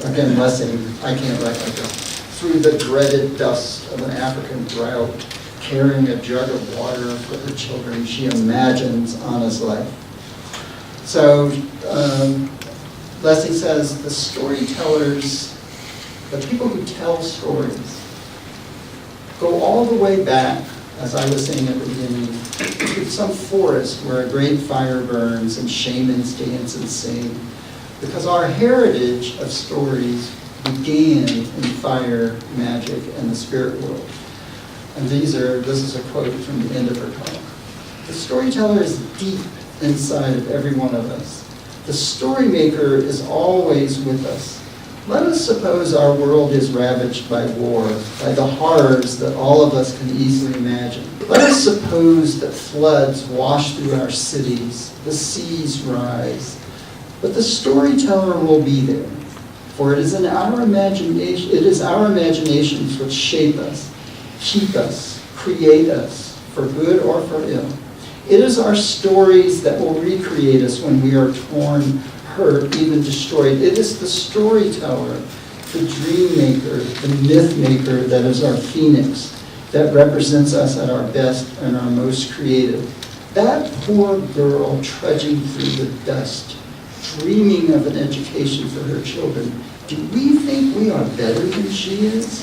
again, Lessing, I can't write like this. Through the dreaded dust of an African drought, carrying a jug of water for her children, she imagines Anna's life. So, Lessing says, the storytellers, the people who tell stories, go all the way back, as I was saying at the beginning, to some forest where a great fire burns and shamans dance and sing. Because our heritage of stories began in fire, magic, and the spirit world. And this is a quote from the end of her talk. The storyteller is deep inside of every one of us. The story maker is always with us. Let us suppose our world is ravaged by war, by the horrors that all of us can easily imagine. Let us suppose that floods wash through our cities, the seas rise. But the storyteller will be there, for it is our imaginations which shape us, keep us, create us, for good or for ill. It is our stories that will recreate us when we are torn, hurt, even destroyed. It is the storyteller, the dream maker, the myth maker that is our phoenix, that represents us at our best and our most creative. That poor girl trudging through the dust, dreaming of an education for her children. Do we think we are better than she is?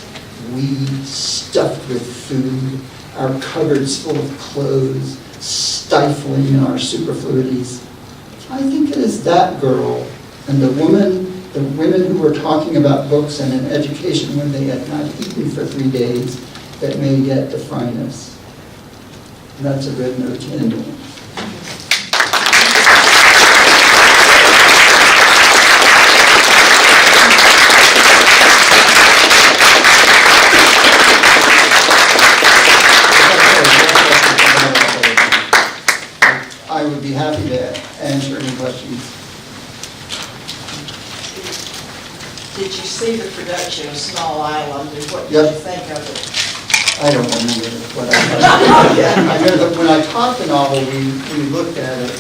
We, stuffed with food, our cupboards full of clothes, stifling in our superfluities. I think it is that girl and the women who were talking about books and an education when they had not eaten for 3 days that may yet define us. And that's a good note to end on. I would be happy to answer any questions. Did you see the production of Small Island, and what did Yep. you think of it? I don't remember what I know that when I taught the novel, we looked at it.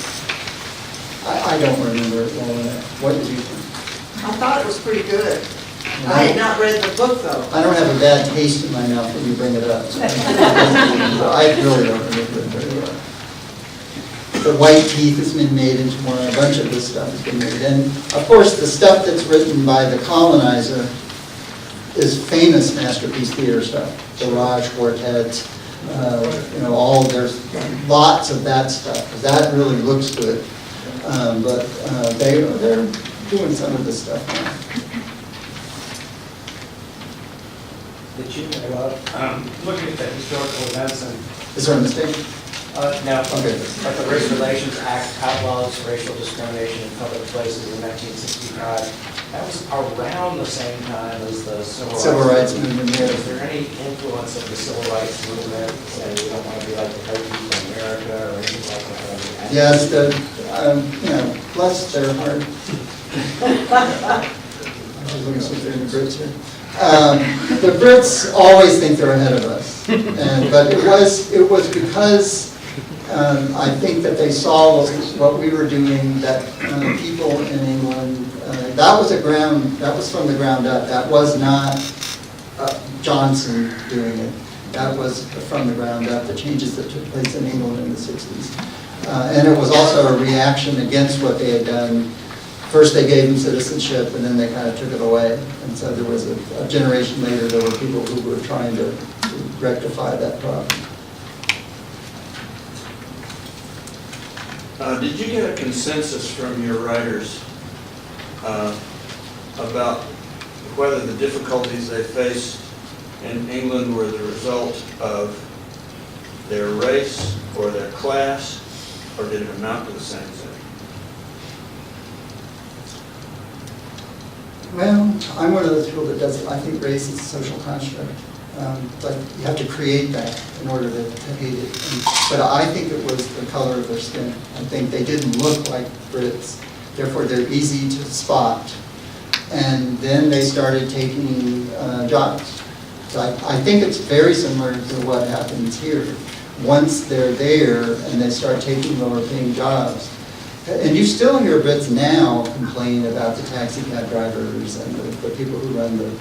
I don't remember it well enough. What did you think? I thought it was pretty good. I had not read the book, though. I don't have a bad taste in my mouth when you bring it up. So I really don't remember it very well. The White Teeth has been made into one, a bunch of this stuff has been made. And of course, the stuff that's written by the colonizer is famous masterpiece theater stuff. The Raj Quartet, there's lots of that stuff. That really looks good. But they're doing some of this stuff now. Did you, looking at the historical events and, Is there a mistake? now, Okay. but the Race Relations Act outlaws racial discrimination in public places in 1965. That was around the same time as the Civil rights movement, yeah. Is there any influence of the civil rights movement, saying we don't want to be like the white people in America or anything like that? Yes, bless their heart. I was looking something in the Brits here. The Brits always think they're ahead of us, but it was because I think that they saw what we were doing. That people in England, that was from the ground up. That was not Johnson doing it. That was from the ground up. The changes that took place in England in the 60s, and it was also a reaction against what they had done. First they gave them citizenship, and then they kind of took it away. And so there was a generation later, there were people who were trying to rectify that problem. Did you get a consensus from your writers about whether the difficulties they faced in England were the result of their race or their class, or did it amount to the same thing? Well, I'm one of those people that does, I think race is a social construct. But you have to create that in order to hate it. But I think it was the color of their skin. I think they didn't look like Brits, therefore they're easy to spot. And then they started taking jobs. So I think it's very similar to what happens here. Once they're there and they start taking lower paying jobs, and you still hear Brits now complain about the taxi cab drivers and the people who run the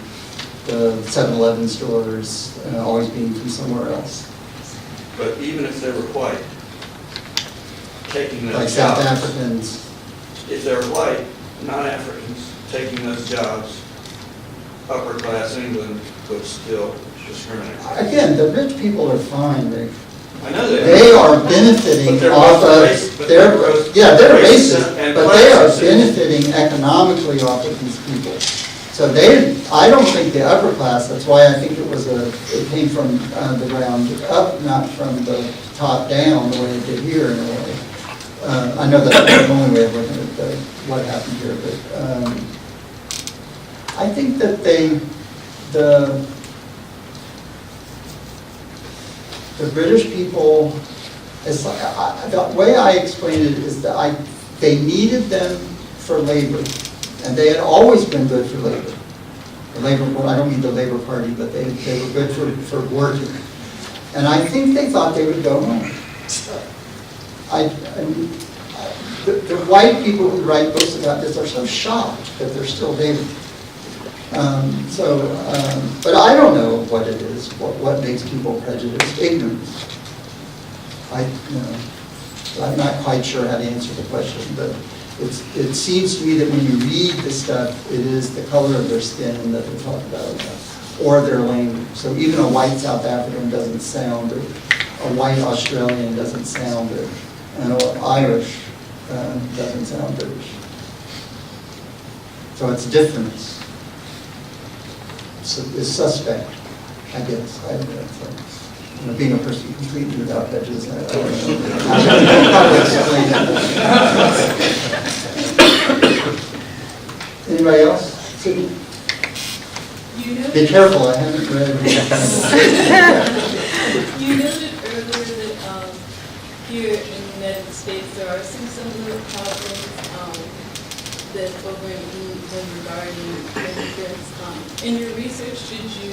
7-Eleven stores always being from somewhere else. But even if they were white, taking those Like jobs, South Africans. if they're white, non-Africans, taking those jobs, upper class England would still discriminate. Again, the rich people are fine, Rick. I know they They are benefiting But they're off both of, racist, but they're, they're both yeah, they're racist racist, and but they are classist. benefiting economically off of these people. So I don't think the upper class, that's why I think it came from the ground up, not from the top down, the way it did here in a way. I know that's the only way of looking at what happened here, but I think that the British people, it's like, the way I explain it is that they needed them for labor, and they had always been good for labor. The labor, well, I don't mean the Labor Party, but they were good for working. And I think they thought they would go home. The white people who write books about this are so shocked that they're still there. But I don't know what it is, what makes people prejudiced, ignorance. I'm not quite sure how to answer the question, but it seems to me that when you read this stuff, it is the color of their skin that they talk about, or their language. So even a white South African doesn't sound, or a white Australian doesn't sound, and an Irish doesn't sound British. So it's difference. Is suspect, I guess. Being a person completely without prejudice, I don't know how to explain it. Anybody else? Sydney? Be careful, I haven't read it. You noted earlier that here in the United States there are some similar problems that over in England regarding immigrants. In your research, did you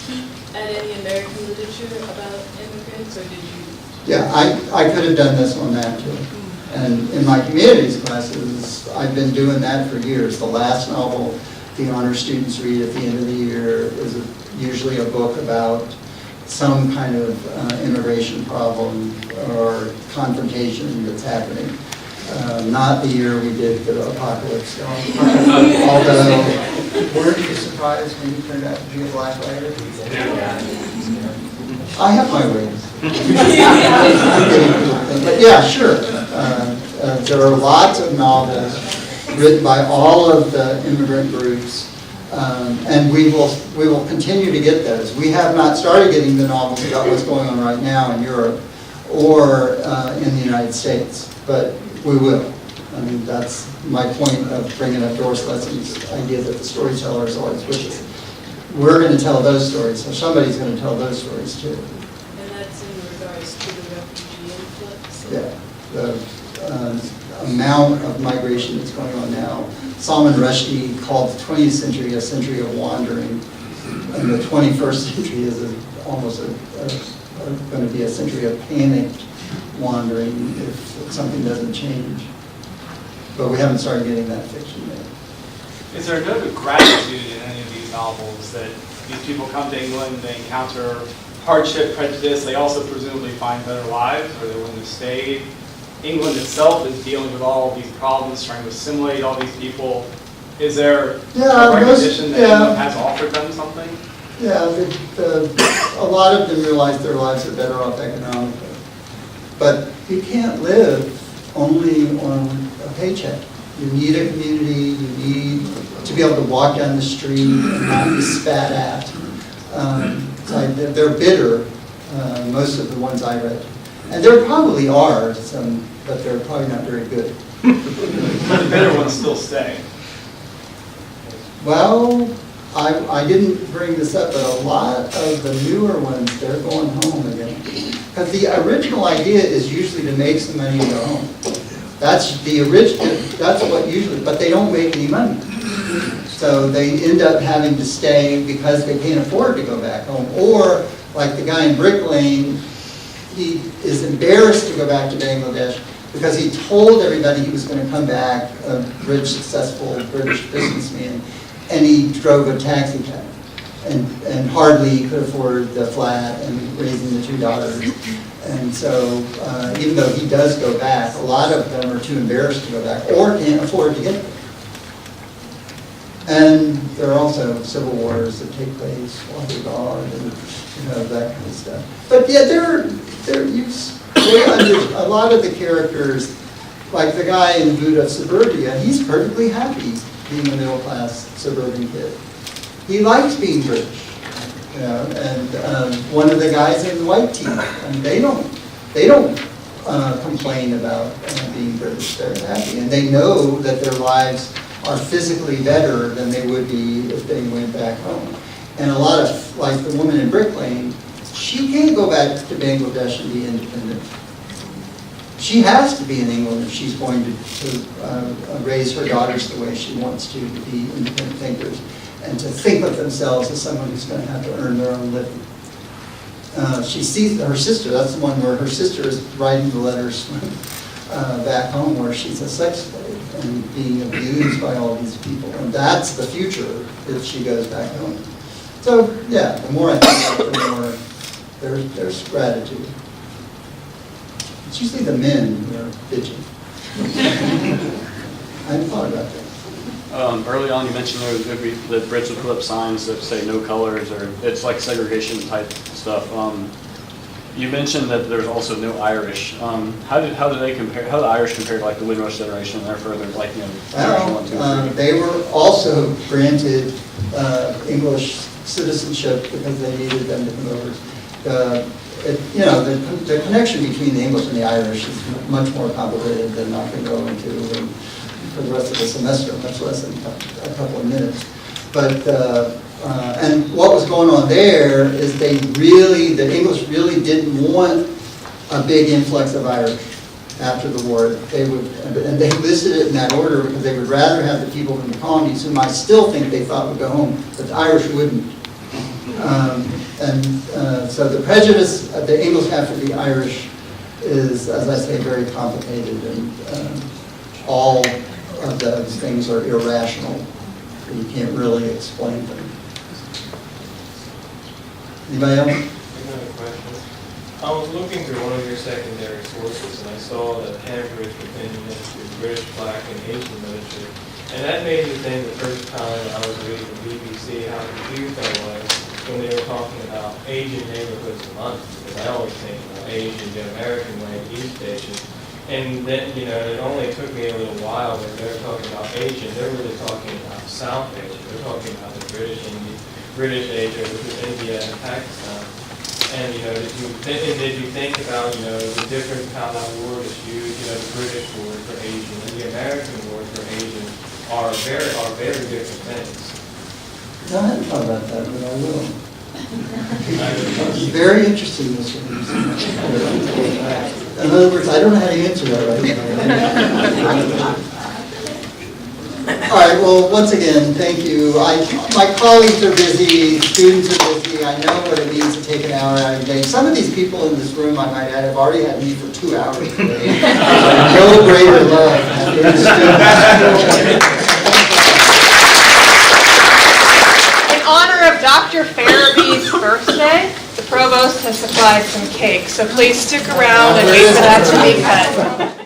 peek at any American literature about immigrants, or did you? Yeah, I could have done this on that too. And in my humanities classes, I've been doing that for years. The last novel the honor students read at the end of the year is usually a book about some kind of immigration problem or confrontation that's happening. Not the year we did the apocalypse. Although, weren't you surprised when you turned out to be a black writer? I have my ways. But yeah, sure. There are lots of novels written by all of the immigrant groups, and we will continue to get those. We have not started getting the novels about what's going on right now in Europe or in the United States, but we will. I mean, that's my point of bringing up Doris Lessing's idea that the storyteller is always with us. We're going to tell those stories, so somebody's going to tell those stories too. And that's in regards to the refugee influx? Yeah, the amount of migration that's going on now. Salman Rushdie called the 20th century a century of wandering, and the 21st century is almost going to be a century of panicked wandering if something doesn't change. But we haven't started getting that fiction yet. Is there a note of gratitude in any of these novels that these people come to England, they encounter hardship, prejudice, they also presumably find better lives, or they wouldn't have stayed? England itself is dealing with all of these problems, trying to assimilate all these people. Is there a recognition that England has offered them something? Yeah, a lot of them realize their lives are better off economically. But you can't live only on a paycheck. You need a community, you need to be able to walk down the street and not be spat at. They're bitter, most of the ones I read. And there probably are some, but they're probably not very good. But the better ones still stay. Well, I didn't bring this up, but a lot of the newer ones, they're going home again. Because the original idea is usually to make some money and go home. That's the original, that's what usually, but they don't make any money. So they end up having to stay because they can't afford to go back home. Or, like the guy in Brick Lane, he is embarrassed to go back to Bangladesh because he told everybody he was going to come back, a rich, successful British businessman, and he drove a taxi cab. And hardly could afford the flat and raising the 2 daughters. And so even though he does go back, a lot of them are too embarrassed to go back or can't afford to get there. And there are also civil wars that take place while they're gone and that kind of stuff. But yeah, a lot of the characters, like the guy in Buddha of Suburbia, he's perfectly happy being a middle-class suburban kid. He likes being British, and one of the guys in White Teeth, and they don't complain about being British. They're happy, and they know that their lives are physically better than they would be if they went back home. And a lot of, like the woman in Brick Lane, she can't go back to Bangladesh and be independent. She has to be in England if she's going to raise her daughters the way she wants to be independent thinkers, and to think of themselves as someone who's going to have to earn their own living. She sees her sister, that's the one where her sister is writing the letters back home where she's a sex slave and being abused by all these people. And that's the future if she goes back home. So, yeah, the more I think about it, the more there's gratitude. It's usually the men who are bitching. I hadn't thought about that. Early on, you mentioned the bridge would put up signs that say no colors, or it's like segregation type stuff. You mentioned that there's also no Irish. How do they compare? How do the Irish compare to like the Windrush generation? They're further like generation 1, 2, 3. They were also granted English citizenship because they needed them to come over. The connection between the English and the Irish is much more complicated than I can go into for the rest of the semester, much less than a couple of minutes. But and what was going on there is the English really didn't want a big influx of Irish after the war. And they listed it in that order because they would rather have the people from the colonies, whom I still think they thought would go home, but the Irish wouldn't. So the prejudice the English have for the Irish is, as I say, very complicated, and all of those things are irrational. You can't really explain them. Anybody else? Another question. I was looking through one of your secondary sources, and I saw that Cambridge opinion into British, Black, and Asian literature. And that made me think the first time I was reading the BBC how confused I was when they were talking about Asian neighborhoods in London, because I always think about Asian, the American way, East Asian. And then, it only took me a little while when they're talking about Asian, they're really talking about South Asia. They're talking about the British Asia, which is India and Pakistan. And, did you think about, the difference, how that word is used, the British word for Asian and the American word for Asian are very different things. No, I hadn't thought about that, but I will. It's very interesting, Mr. In other words, I don't know how to answer that right now. All right, well, once again, thank you. My colleagues are busy, students are busy. I know what it means to take an hour out of your day. Some of these people in this room, I might add, have already had me for 2 hours today. No greater love than any student. In honor of Dr. Ferebee's birthday, the provost has supplied some cake, so please stick around and wait for that to be cut.